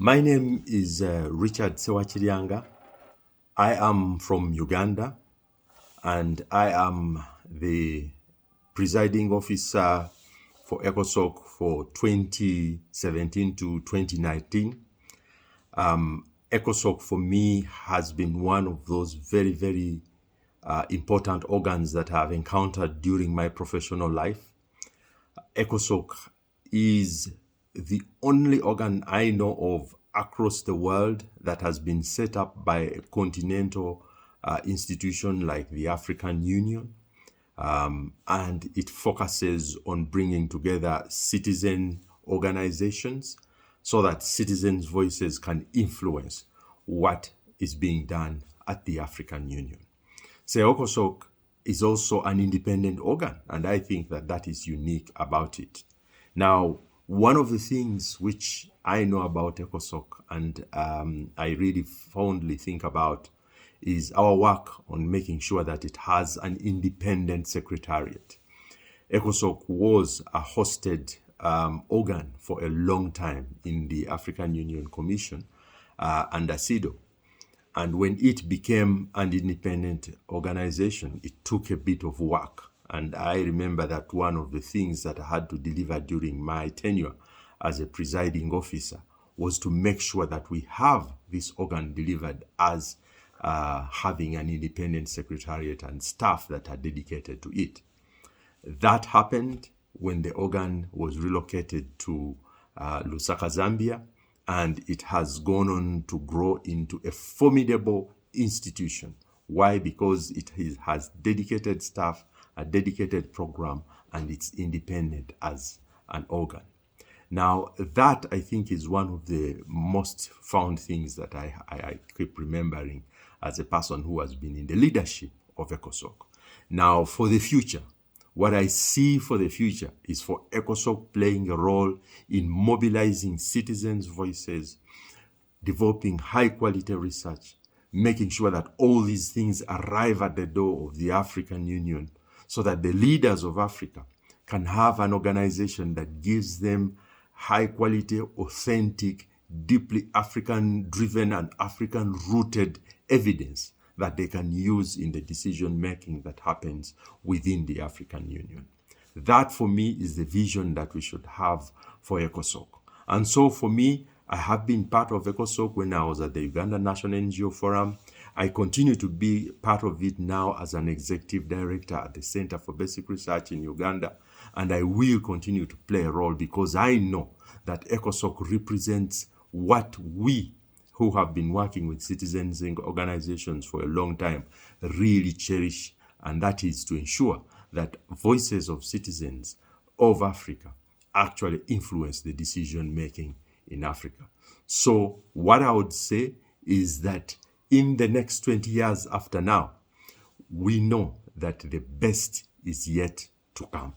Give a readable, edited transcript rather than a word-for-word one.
My name is Richard Ssewakiryanga. I am from Uganda, and I am the presiding officer for ECOSOCC for 2017 to 2019. ECOSOCC for me has been one of those very, very important organs that I've encountered during my professional life. ECOSOCC is the only organ I know of across the world that has been set up by a continental institution like the African Union. And it focuses on bringing together citizen organizations so that citizens' voices can influence what is being done at the African Union. ECOSOCC is also an independent organ, and I think that that is unique about it. Now, one of the things which I know about ECOSOCC and I really fondly think about is our work on making sure that it has an independent secretariat. ECOSOCC was a hosted organ for a long time in the African Union Commission under SIDO. And when it became an independent organization, it took a bit of work. And I remember that one of the things that I had to deliver during my tenure as a presiding officer was to make sure that we have this organ delivered as having an independent secretariat and staff that are dedicated to it. That happened when the organ was relocated to Lusaka, Zambia, and it has gone on to grow into a formidable institution. Why? Because it has dedicated staff, a dedicated program, and it's independent as an organ. Now, that I think is one of the most fond things that I keep remembering as a person who has been in the leadership of ECOSOCC. Now, for the future, what I see for the future is for ECOSOCC playing a role in mobilizing citizens' voices, developing high-quality research, making sure that all these things arrive at the door of the African Union so that the leaders of Africa can have an organization that gives them high-quality, authentic, deeply African-driven and African-rooted evidence that they can use in the decision-making that happens within the African Union. That, for me, is the vision that we should have for ECOSOCC. And so, for me, I have been part of ECOSOCC when I was at the Uganda National NGO Forum. I continue to be part of it now as an executive director at the Center for Basic Research in Uganda. And I will continue to play a role because I know that ECOSOCC represents what we who have been working with citizens and organizations for a long time really cherish, and that is to ensure that voices of citizens of Africa actually influence the decision-making in Africa. So what I would say is that in the next 20 years after now, we know that the best is yet to come.